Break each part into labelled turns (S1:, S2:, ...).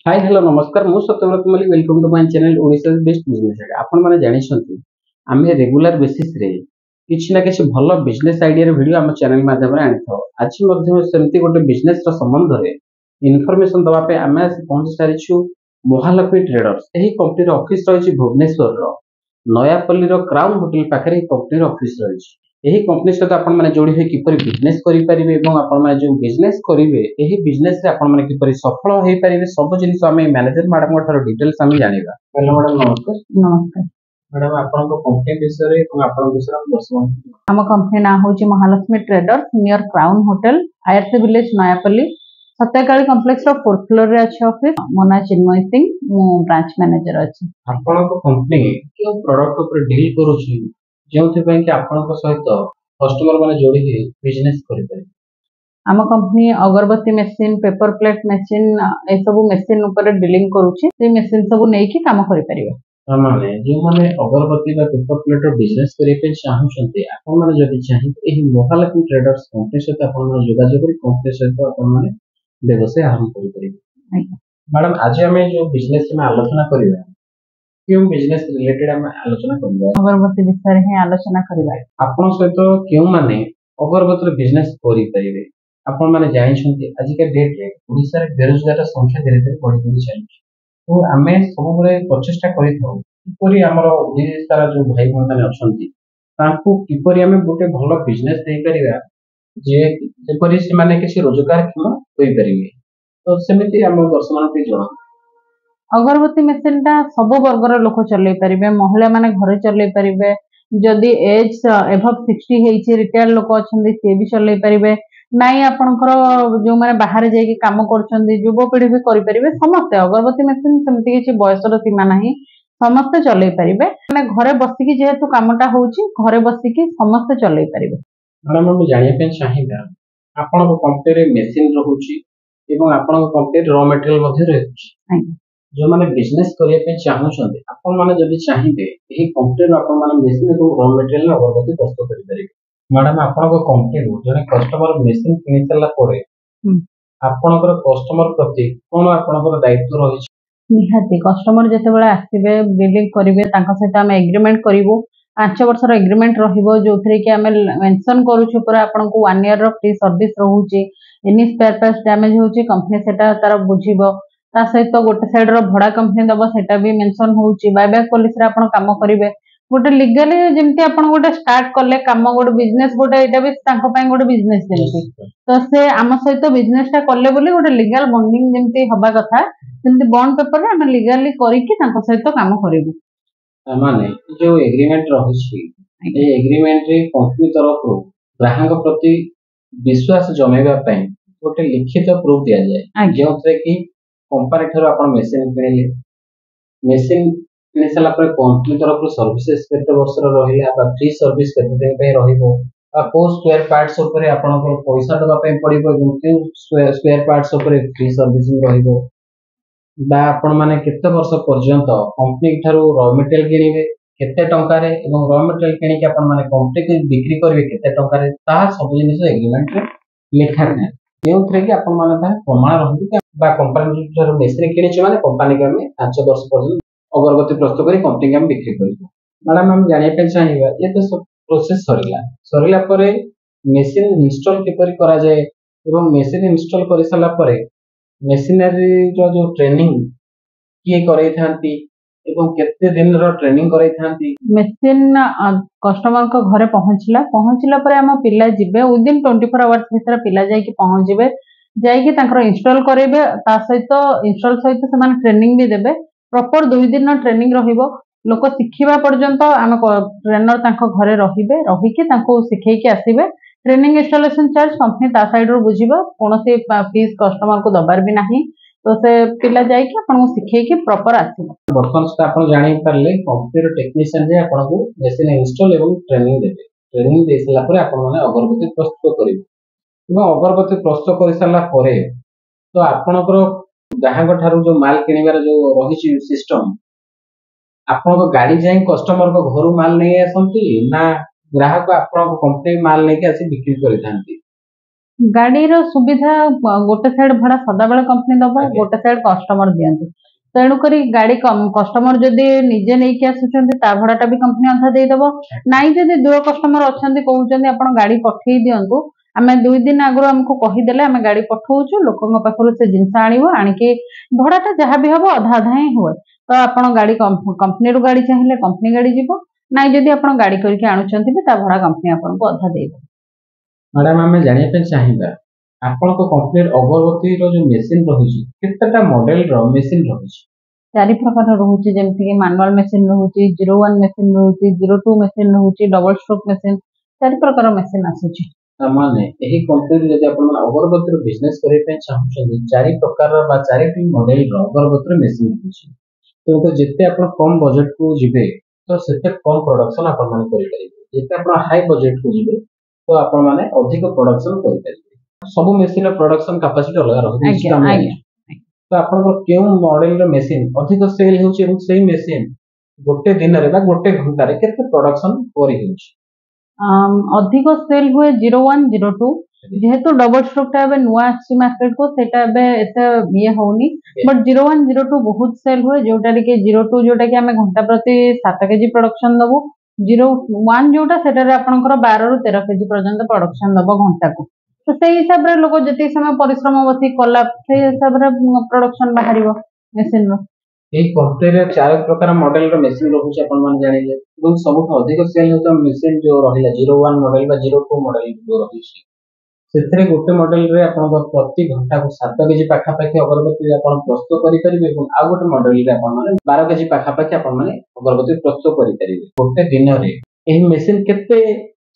S1: हाय hello नमस्कार मु Satyabrata Mallick welcome to my channel Odisha best business idea आपण माने जानि छथि आमे रेगुलर बेसिस रे किछि ना किछि भलो बिजनेस आइडिया रे वीडियो हम चैनल माध्यम रे आनिथो आज मध्यम सेमति गोटे बिजनेस रो संबंध रे इन्फॉर्मेशन दवा पे आमे पहुंच सारिछु महालक्ष्मी ट्रेडर्स एही कंपनी रो ऑफिस रहिछि भुवनेश्वर रो नयापल्ली रो क्राउन होटल पाखरे कंपनी रो ऑफिस रहिछि एही कंपनी सहित आपण माने जोड़ी होई किपरि बिजनेस करि परिबे एवं आपण माने जो बिजनेस करिवे एही बिजनेस रे आपण माने किपरि सफल होई परिबे सब जिनिस हमें मैनेजर मैडम ठारो डिटेल्स हम जानिबा। हेलो मैडम नमस्कार।
S2: नमस्कार।
S1: मैडम आपण को कंपनी विषय रे एवं आपण विषय हम दर्शक
S2: आम कंपनी ना हूँ Mahalaxmi traders near crown hotel IRC village Nayapalli Satyakali complex रो 4th फ्लोर रे अछि ऑफिस मो ना चिन्मय सिंह मु ब्रांच मैनेजर अछि।
S1: आपण को कंपनी के प्रोडक्ट ऊपर डील करूछि जेउथि पय कि आपण को सहित कस्टमर माने जोड़ी के बिजनेस करि पारे।
S2: आम कंपनी अगरबत्ती मशीन पेपर प्लेट मशीन ए सब मशीन ऊपर डीलिंग करूछि से मशीन सब नै कि काम करि परिबे
S1: माने जो माने अगरबत्ती बा पेपर प्लेट रो बिजनेस करि पे चाहू छथि आपण माने जदि चाहि एही महालक्ष्मी ट्रेडर्स कंपनी सहित आपण माने जोगाजोग करि कंपनी सहित आपण माने व्यवसाय आरंभ करि परिबे। मैडम आज हमें जो बिजनेस में आलोचना करिबा क्यों बिजनेस रिलेटेड हम आलोचना करिबा
S2: अगरबत्ती विषय रे आलोचना करिबा
S1: आपण सहित क्यों माने अगरबत्ती रो बिजनेस करि परिबे। आपण माने जानि छथि आज के डेट रे ओडिसा रे बेरोजगार संख्या धीरे धीरे बढ़ी बढ़ी चली तो आमे सब बळे प्रचेष्टा करिथौ किपरि हमर ओडिसा जो भाई बहन माने अछंती तांको किपरि हमें गोटे भलो बिजनेस देई परिबा जे जेपरि से माने किसी रोजगार क्षम होई परिबे तो सेमिति हम दर्शमान के जणा।
S2: अगरबत्ती मशीन टा सब वर्गर लोक चलै परिबे महिला माने घरे चलै परिबे जदि एज एभव 60 हेछि रिटायर लोक अछंदी से भी चलै परिबे नाइ आपनकर जो माने बाहर जाय के काम करछंदी युवा पीढ़ी भी करि परिबे समस्त अगरबत्ती मशीन सेमति किछि बयसर सीमा नाही समस्त चलै परिबे माने घरे बसी कि जेहेतु कामटा होछि घरे बसी कि समस्त चलै परिबे।
S1: मैडम हम जानिया पे चाहिबा आपन को कंपनी रे मशीन रहउछि एवं आपन को कंपनी रॉ मटेरियल मध्ये रहउछि जो माने बिजनेस करिया पे चाहू छथि आपन माने जदि चाहिबे एही कंपनी रो आपन माने मशीन को रॉ मटेरियल अगरबत्ती प्रस्तुत करि परिबे। मैडम आपन को कंपनी रो जने कस्टमर मशीन किनि चला परे आपन को कस्टमर प्रति कोन आपन को दायित्व रहिछि
S2: निहाती कस्टमर जते बेला आसीबे बिलिंग करिवे तांका सहित हम एग्रीमेंट करिवो 5 वर्षर एग्रीमेंट रहिबो जोथरे कि हमें मेंशन करूछु पर आपन को 1 ईयर रो फ्री सर्विस रहउछि एनी स्पेयर पार्ट्स डैमेज होछि कंपनी सेटा तार बुझिबो ता सहित गोटे साइड रो भड़ा कंपनी दबो सेटा भी मेंशन होउछि बायबैक पॉलिसी रे आपन काम करिवे गोटे लीगली जेमति आपन गोटे स्टार्ट करले काम गोटे बिजनेस गोटे एटा भी तांको पय गोटे बिजनेस जेमति तो से आम सहित बिजनेस टा करले बोली गोटे लीगल बॉन्डिंग जेमति हबा कथा जेमति बॉन्ड पेपर रे हम लीगली करि कि तांको सहित काम करिवु
S1: माने जो एग्रीमेंट रहउछि ए एग्रीमेंट रे कंपनी तरफ रो ग्राहक प्रति विश्वास जमेबा पय गोटे लिखित प्रूफ दिया जाय जेउथरे कि कंपनी ठरो आपण मशीन किनले मशीन किने सला पर कंपनी तरफ सर्विसेज केते वर्ष रहिला बा फ्री सर्विस केते दिन पे रहिबो आ को स्क्वायर पार्ट्स ऊपर आपण को पैसा दबा पे पड़िबो कि स्क्वायर पार्ट्स ऊपर फ्री सर्विसिंग रहिबो बा आपण माने केते वर्ष पर्यंत कंपनी ठरो रॉ मटेरियल किनिबे केते टंका रे एवं रॉ मटेरियल किनि के आपण माने कंपनी को बिक्री करबे केते टंका रे ता सब जिनिस एग्रीमेंट रे लिखा नै जेउथरे कि आपण माने ता प्रमाण रहबे बा कंपनी जो मशीन किने छ माने कंपनी के हमें 5 वर्ष पर्यंत अगरबत्ती प्रस्तुत करी कंपनी के हम बिक्री करिबो। मैडम हम जानिया पे चाहिबा ये तो सब प्रोसेस सरिला परे मशीन इंस्टॉल किपरि करा जाय एवं मशीन इंस्टॉल करि सला परे मशीनरी जो ट्रेनिंग किए करई थांती एवं केते दिन रो ट्रेनिंग करई थांती
S2: मशीन कस्टमर को घरे पहुंचला परे हम पिला जिबे विदिन 24 आवर्स भीतर पिला जाय कि पहुंचबे जाय कि तांकर इंस्टॉल करेबे ता सहित इंस्टॉल सहित समान ट्रेनिंग भी देबे प्रॉपर 2 दिन ट्रेनिंग रहिबो लोक सिखिबा पर्यंत हम ट्रेनर तांको घरे रहिबे रहि कि तांको सिखै कि आसीबे ट्रेनिंग इंस्टॉलेशन चार्ज कंपनी ता साइड रो बुझिबो कोनोसी फीस कस्टमर को दबार भी नाही तो से पिला जाय कि आपन को सिखै कि प्रॉपर आसीबो
S1: वर्तमान से आपन जानि परले कंप्यूटर टेक्नीशियन जे आपन को मशीन इंस्टॉल एवं ट्रेनिंग दे सला परे आपन माने अगरबत्ती प्रस्तुत करिवे एवं अगरबत्ती प्रस्तुत करि सला परे तो आपन को ग्राहक ठारू जो माल किनिबार जो रहिछि सिस्टम आपन को गाड़ी जाय कस्टमर को घरु माल नै आसंती ना ग्राहक आपन को कंपनी माल नै के आसी बिक्री करि थांती
S2: ଗାଡିର ସୁବିଧା ଗୋଟେ ସାଇଡ୍ ଭଡା ସଦାବେଳେ କମ୍ପାନୀ ଦବ,
S1: ଆଜ୍ଞା।
S2: ଗୋଟେ ସାଇଡ୍ କଷ୍ଟମର ଦିଅନ୍ତି। ତେଣୁକରି ଗାଡି କଷ୍ଟମର ଯଦି ନିଜେ ନେଇକି ଆସୁଛନ୍ତି ତା ଭଡାଟା ବି କମ୍ପାନୀ ଅଧା ଦେଇଦବ। ନାଇଁ ଯଦି ଦୂର କଷ୍ଟମର ଅଛନ୍ତି କହୁଛନ୍ତି ଆପଣ ଗାଡି ପଠେଇ ଦିଅନ୍ତୁ, ଆମେ 2 ଦିନ ଆଗରୁ ଆମକୁ କହିଦେଲେ ଆମେ ଗାଡି ପଠଉଛୁ, ଲୋକଙ୍କ ପାଖରୁ ସେ ଜିନିଷ ଆଣିବ, ଆଣିକି ଭଡାଟା ଯାହା ବି ହବ ଅଧା ଅଧା ହିଁ ହୁଏ। ତ ଆପଣ ଗାଡି କମ୍ପାନୀରୁ ଗାଡି ଚାହିଁଲେ କମ୍ପାନୀ ଗାଡି ଯିବ, ନାଇଁ ଯଦି ଆପଣ ଗାଡି କରିକି ଆଣୁଛନ୍ତି ବି ତା ଭଡା କମ୍ପାନୀ ଆପଣଙ୍କୁ ଅଧା ଦେଇଦବ।
S1: ମ୍ୟାଡାମ ଆମେ ଜାଣିବା ପାଇଁ ଚାହିଁବା ଆପଣଙ୍କ କମ୍ପାନୀର ଅଗରବତୀର ଯୋଉ ମେସିନ ରହିଛି କେତେଟା ମଡେଲର ମେସିନ ରହିଛି?
S2: 4 ପ୍ରକାର ରହୁଛି, ଯେମିତିକି ମାନୁଆଲ ମେସିନ ରହୁଛି, 01 ମେସିନ ରହୁଛି, 02 ମେସିନ ରହୁଛି, ଡବଲ ଷ୍ଟ୍ରୋକ୍ ମେସିନ, 4 ପ୍ରକାର ମେସିନ ଆସୁଛି।
S1: ତାମାନେ ଏହି କମ୍ପାନୀରେ ଯଦି ଆପଣ ଅଗରବତୀର ବିଜନେସ କରିବା ପାଇଁ ଚାହୁଁଛନ୍ତି 4 ପ୍ରକାରର ବା 4ଟି ମଡେଲର ଅଗରବତୀର ମେସିନ ରହୁଛି। ତେଣୁ ଯେତେ ଆପଣ କମ ବଜେଟକୁ ଯିବେ ତ ସେତେ କମ ପ୍ରଡକ୍ସନ ଆପଣ ମାନେ କରିପାରିବେ। ଯେତେ ଆପଣ ହାଇ ବଜେଟକୁ ଯିବେ ତ ଆପଣ ମାନେ ଅଧିକ ପ୍ରଡକ୍ସନ କରିପାରିବେ। ସବୁ ମେସିନର ପ୍ରଡକ୍ସନ କାପାସିଟି ଅଲଗା ରହୁଛି। ତ ଆପଣଙ୍କର କେଉଁ ମଡେଲର ମେସିନ ଅଧିକ ସେଲ୍ ହେଉଛି ଏବଂ ସେଇ ମେସିନ ଗୋଟେ ଦିନରେ ବା ଗୋଟେ ଘଣ୍ଟାରେ କେତେ ପ୍ରଡକ୍ସନ କରିହେଉଛି?
S2: ଅଧିକ ସେଲ୍ ହୁଏ 01, 02, ଯେହେତୁ ଡବଲ ଷ୍ଟ୍ରୋକ୍ ଟା ଏବେ ନୂଆ ଆସିଛି ମାର୍କେଟକୁ, ସେଟା ଏବେ ଏତେ ଇଏ ହଉନି, ବଟ୍ 01, 02 ବହୁତ ସେଲ୍ ହୁଏ, ଯୋଉଟାରେ କି 02 ଯୋଉଟା କି ଆମେ ଘଣ୍ଟା ପ୍ରତି 7 କେଜି ପ୍ରଡକ୍ସନ ଦବୁ, 01 ଯୋଉଟା ସେଟାରେ ଆପଣଙ୍କର 12 ରୁ 13 କେଜି ପର୍ଯ୍ୟନ୍ତ ପ୍ରଡକ୍ସନ ଦବ ଘଣ୍ଟାକୁ। ତ ସେଇ ହିସାବରେ ଲୋକ ଯେତିକି ସମୟ ପରିଶ୍ରମ ବସି କଲା ସେଇ ହିସାବରେ ପ୍ରଡକ୍ସନ ବାହାରିବ ମେସିନର।
S1: ଏହି କମ୍ପାନୀରେ 4 ପ୍ରକାର ମଡେଲର ମେସିନ ରହୁଛି ଆପଣ ମାନେ ଜାଣିଲେ, ଏବଂ ସବୁଠୁ ଅଧିକ ସେଲ୍ ହେଉଥିବା ମେସିନ ଯୋଉ ରହିଲା 01 ମଡେଲ ବା 02 ମଡେଲ ଯୋଉ ରହିଛି, ସେଥିରେ ଗୋଟେ ମଡେଲରେ ଆପଣଙ୍କ ପ୍ରତି ଘଣ୍ଟାକୁ 7 କେଜି ପାଖାପାଖି ଅଗରବତୀ ଆପଣ ପ୍ରସ୍ତୁତ କରିପାରିବେ ଏବଂ ଆଉ ଗୋଟେ ମଡେଲରେ ଆପଣ ମାନେ 12 କେଜି ପାଖାପାଖି ଆପଣ ମାନେ ଅଗରବତୀ ପ୍ରସ୍ତୁତ କରିପାରିବେ। ଗୋଟେ ଦିନରେ ଏହି ମେସିନ କେତେ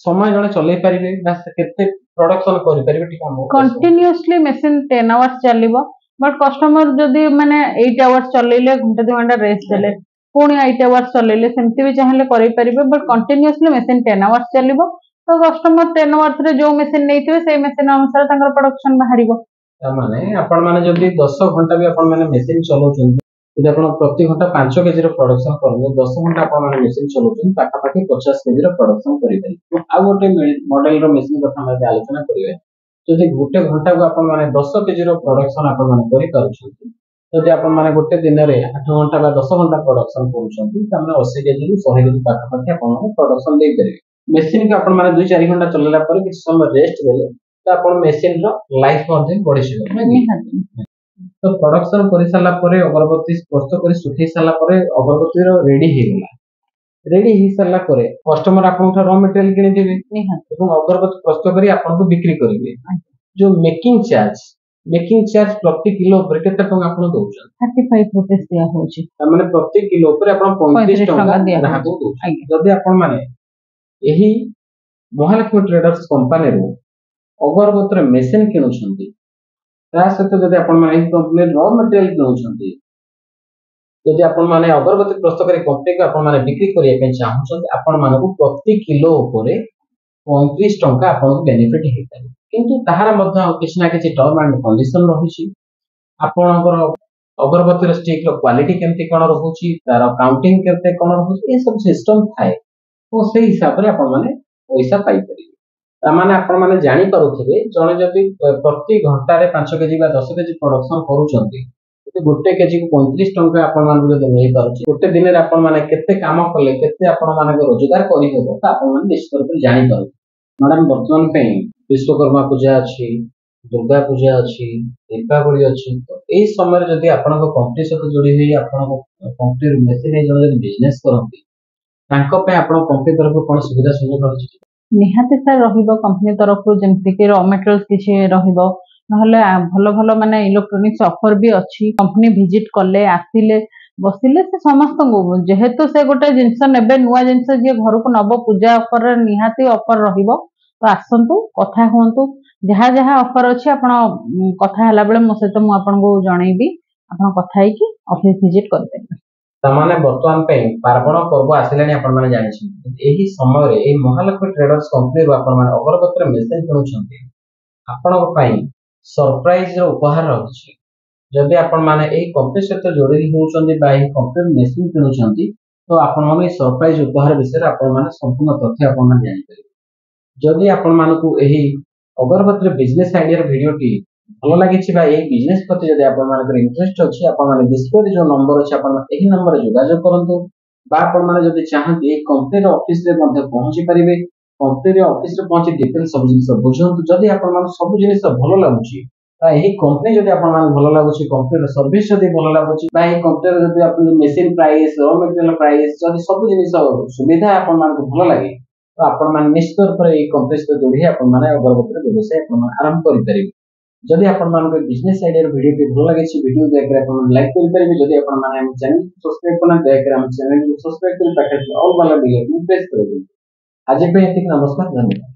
S1: ସମୟ ଜଣେ ଚଲେଇ ପାରିବେ ବା କେତେ ପ୍ରଡକ୍ସନ କରିପାରିବେ ଟିକେ ଆମକୁ
S2: କଣ୍ଟିନ୍ୟୁଅସଲି ମେସିନ 10 ଆୱାର୍ସ ଚାଲିବ, ବଟ୍ କଷ୍ଟମର ଯଦି ମାନେ 8 ଆୱାର୍ସ ଚଲେଇଲେ ଘଣ୍ଟେ 2 ଘଣ୍ଟା ରେଷ୍ଟ ଦେଲେ ପୁଣି 8 ଆୱାର୍ସ ଚଲେଇଲେ ସେମିତି ବି ଚାହିଁଲେ କରିପାରିବେ, ବଟ୍ କଣ୍ଟିନ୍ୟୁଅସଲି ମେସିନ 10 ଆୱାର୍ସ ଚାଲିବ। ତ କଷ୍ଟମର 10 ଆୱାର୍ସରେ ଯୋଉ ମେସିନ ନେଇଥିବେ ସେଇ ମେସିନ ଅନୁସାରେ ତାଙ୍କର ପ୍ରଡକ୍ସନ ବାହାରିବ।
S1: ତାମାନେ ଆପଣ ମାନେ ଯଦି 10 ଘଣ୍ଟା ବି ଆପଣ ମାନେ ମେସିନ ଚଲାଉଛନ୍ତି, ଯଦି ଆପଣ ପ୍ରତି ଘଣ୍ଟା 5 କେଜିର ପ୍ରଡକ୍ସନ କରନ୍ତି, 10 ଘଣ୍ଟା ଆପଣ ମାନେ ମେସିନ ଚଲାଉଛନ୍ତି ପାଖାପାଖି 50 କେଜିର ପ୍ରଡକ୍ସନ କରିପାରିବେ। ଆଉ ଗୋଟେ ମଡେଲର ମେସିନ କଥା ଆମେ ଆଲୋଚନା କରିବା, ଯଦି ଗୋଟେ ଘଣ୍ଟାକୁ ଆପଣ ମାନେ 10 କେଜିର ପ୍ରଡକ୍ସନ ଆପଣ ମାନେ କରିପାରୁଛନ୍ତି, ଯଦି ଆପଣ ମାନେ ଗୋଟେ ଦିନରେ 8 ଘଣ୍ଟା ବା 10 ଘଣ୍ଟା ପ୍ରଡକ୍ସନ କରୁଛନ୍ତି, ତାମାନେ 80 କେଜିରୁ 100 କେଜି ପାଖାପାଖି ଆପଣ ମାନେ ପ୍ରଡକ୍ସନ ଦେଇପାରିବେ। ମେସିନକୁ ଆପଣ ମାନେ 2-4 ଘଣ୍ଟା ଚଲେଇଲା ପରେ କିଛି ସମୟ ରେଷ୍ଟ ଦେଲେ ତ ଆପଣ ମେସିନର ଲାଇଫ ମଧ୍ୟ ବଢିଯିବ। ତ ପ୍ରଡକ୍ସନ କରିସାରିଲା ପରେ ଅଗରବତୀ ପ୍ରସ୍ତୁତ କରି ଶୁଖେଇ ସାରିଲା ପରେ ଅଗରବତୀର ରେଡି ହେଇଗଲା। ରେଡି ହେଇସାରିଲା ପରେ କଷ୍ଟମର ଆପଣଙ୍କ ର ମେଟେରିଆଲ କିଣିଥିବେ ଏବଂ ଅଗରବତୀ ପ୍ରସ୍ତୁତ କରି ଆପଣଙ୍କୁ ବିକ୍ରି କରିବେ। ଯୋଉ ମେକିଂ ଚାର୍ଜ ପ୍ରତି କିଲୋ ଉପରେ କେତେ ଟଙ୍କା ଆପଣ ଦଉଛନ୍ତି?
S2: 35 rupees ଦିଆ ହଉଛି।
S1: ତାମାନେ ପ୍ରତି କିଲୋ ଉପରେ ଆପଣ 35 ଟଙ୍କା ଗ୍ରାହକଙ୍କୁ ଦଉଛନ୍ତି। ଯଦି ଆପଣ ମାନେ ଏହି ମହାଲକ୍ଷ୍ମୀ ଟ୍ରେଡର୍ସ କମ୍ପାନୀରୁ ଅଗରବତୀର ମେସିନ କିଣୁଛନ୍ତି, ତା ସହିତ ଯଦି ଆପଣ ମାନେ ଏହି କମ୍ପାନୀର ର ମେଟେରିଆଲ କିଣୁଛନ୍ତି, ଯଦି ଆପଣ ମାନେ ଅଗରବତୀ ପ୍ରସ୍ତୁତ କରି କମ୍ପାନୀକୁ ଆପଣ ମାନେ ବିକ୍ରି କରିବା ପାଇଁ ଚାହୁଁଛନ୍ତି, ଆପଣ ମାନଙ୍କୁ ପ୍ରତି କିଲୋ ଉପରେ 35 ଟଙ୍କା ଆପଣଙ୍କୁ ବେନିଫିଟ ହେଇପାରିବ। କିନ୍ତୁ ତାହାର ମଧ୍ୟ କିଛି ନା କିଛି ଟର୍ମ ଆଣ୍ଡ କଣ୍ଡିସନ ରହିଛି। ଆପଣଙ୍କର ଅଗରବତୀର ଷ୍ଟିକର କ୍ୱାଲିଟି କେମିତି କଣ ରହୁଛି, ତାର କାଉଣ୍ଟିଂ କେତେ କଣ ରହୁଛି, ଏ ସବୁ ସିଷ୍ଟମ ଥାଏ ଓ ସେଇ ହିସାବରେ ଆପଣ ମାନେ ପଇସା ପାଇପାରିବେ। ତାମାନେ ଆପଣ ମାନେ ଜାଣିପାରୁଥିବେ ଜଣେ ଯଦି ପ୍ରତି ଘଣ୍ଟାରେ 5 କେଜି ବା 10 କେଜି ପ୍ରଡକ୍ସନ କରୁଛନ୍ତି, ଗୋଟେ କେଜିକୁ 35 ଟଙ୍କା ଆପଣ ମାନଙ୍କୁ ଯଦି ମିଳିପାରୁଛି, ଗୋଟେ ଦିନରେ ଆପଣ ମାନେ କେତେ କାମ କଲେ କେତେ ଆପଣ ମାନଙ୍କ ରୋଜଗାର କରିହେବ ତା ଆପଣ ମାନେ ନିଶ୍ଚିତ ରୂପେ ଜାଣିପାରୁଥିବେ। ମ୍ୟାଡାମ ବର୍ତ୍ତମାନ ପାଇଁ ବିଶ୍ୱକର୍ମା ପୂଜା ଅଛି, ଦୁର୍ଗା ପୂଜା ଅଛି, ଦୀପାବଳି ଅଛି, ତ ଏଇ ସମୟରେ ଯଦି ଆପଣଙ୍କ କମ୍ପାନୀ ସହିତ ଯୋଡି ହୋଇ ଆପଣଙ୍କ କମ୍ପାନୀର ମେସିନ ନେଇ ଜଣେ ଯଦି ବିଜନେସ କରନ୍ତି, ତାଙ୍କ ପାଇଁ ଆପଣଙ୍କ କମ୍ପାନୀ ତରଫରୁ କଣ ସୁବିଧା ସୁଯୋଗ ରହିଛି?
S2: ନିହାତି ସାର୍ ରହିବ କମ୍ପାନୀ ତରଫରୁ, ଯେମିତିକି ର ମେଟେରିଆଲ୍ସ କିଛି ରହିବ, ନହେଲେ ଭଲ ଭଲ ମାନେ ଇଲେକ୍ଟ୍ରୋନିକ୍ସ ଅଫର ବି ଅଛି। କମ୍ପାନୀ ଭିଜିଟ କଲେ ଆସିଲେ ବସିଲେ ସେ ସମସ୍ତଙ୍କୁ, ଯେହେତୁ ସେ ଗୋଟେ ଜିନିଷ ନେବେ, ନୂଆ ଜିନିଷ ଯିଏ ଘରକୁ ନବ ପୂଜା ଅଫରରେ ନିହାତି ଅଫର ରହିବ। ତ ଆସନ୍ତୁ କଥା ହୁଅନ୍ତୁ, ଯାହା ଯାହା ଅଫର ଅଛି ଆପଣ କଥା ହେଲା ବେଳେ ମୋ ସହିତ ମୁଁ ଆପଣଙ୍କୁ ଜଣେଇବି, ଆପଣ କଥା ହେଇକି ଅଫିସ ଭିଜିଟ କରିପାରିବେ।
S1: ତାମାନେ ବର୍ତ୍ତମାନ ପାଇଁ ପାର୍ବଣ ପର୍ବ ଆସିଲାଣି ଆପଣ ମାନେ ଜାଣିଛନ୍ତି, ଏହି ସମୟରେ ଏହି ମହାଲକ୍ଷ୍ମୀ ଟ୍ରେଡର୍ସ କମ୍ପାନୀରୁ ଆପଣ ମାନେ ଅଗରବତୀର ମେସିନ କିଣୁଛନ୍ତି, ଆପଣଙ୍କ ପାଇଁ ସରପ୍ରାଇଜର ଉପହାର ରହିଛି। ଯଦି ଆପଣ ମାନେ ଏହି କମ୍ପାନୀ ସହିତ ଯୋଡି ହେଉଛନ୍ତି ବା ଏହି କମ୍ପାନୀର ମେସିନ କିଣୁଛନ୍ତି, ତ ଆପଣମାନେ ଏହି ସରପ୍ରାଇଜ ଉପହାର ବିଷୟରେ ଆପଣ ମାନେ ସମ୍ପୂର୍ଣ୍ଣ ତଥ୍ୟ ଆପଣ ମାନେ ଜାଣିପାରିବେ। ଯଦି ଆପଣ ମାନଙ୍କୁ ଏହି अगरबत्ती बिजनेस आइडिया वीडियोटी भल लगी बिजनेस प्रति जब आप इंटरेस्ट अच्छी आप डिस्प्ले जो नंबर अच्छे आप नंबर जोगाजोग करूँ आपने चाहती कंपनी ऑफिस रे पहुंची पारे कंपनी ऑफिस रे पहुंची डिटेल सब जिन बुझंतु जदि आप सब जिन भल लगुच कंपनी जब आप भल लगुच कंपनी सर्विस जब भल लगुच कंपनी जब आप machine price raw material price जब सब जिन सुविधा आप भल लगे तो आपण निश्चित रूप से कंपनी सहित जोड़ी अगरबत्ती व्यवसाय आरंभ करें जदि आपण बिजनेस आइडिया वीडियो भल लगे वीडियो देखकर लाइक करेंगे जदि आपण चैनल सब्सक्राइब करना दयाकर चैनल को सब्सक्राइब कर पाखे ऑल वाला बेल आइकन प्रेस कर आज नमस्कार धन्यवाद।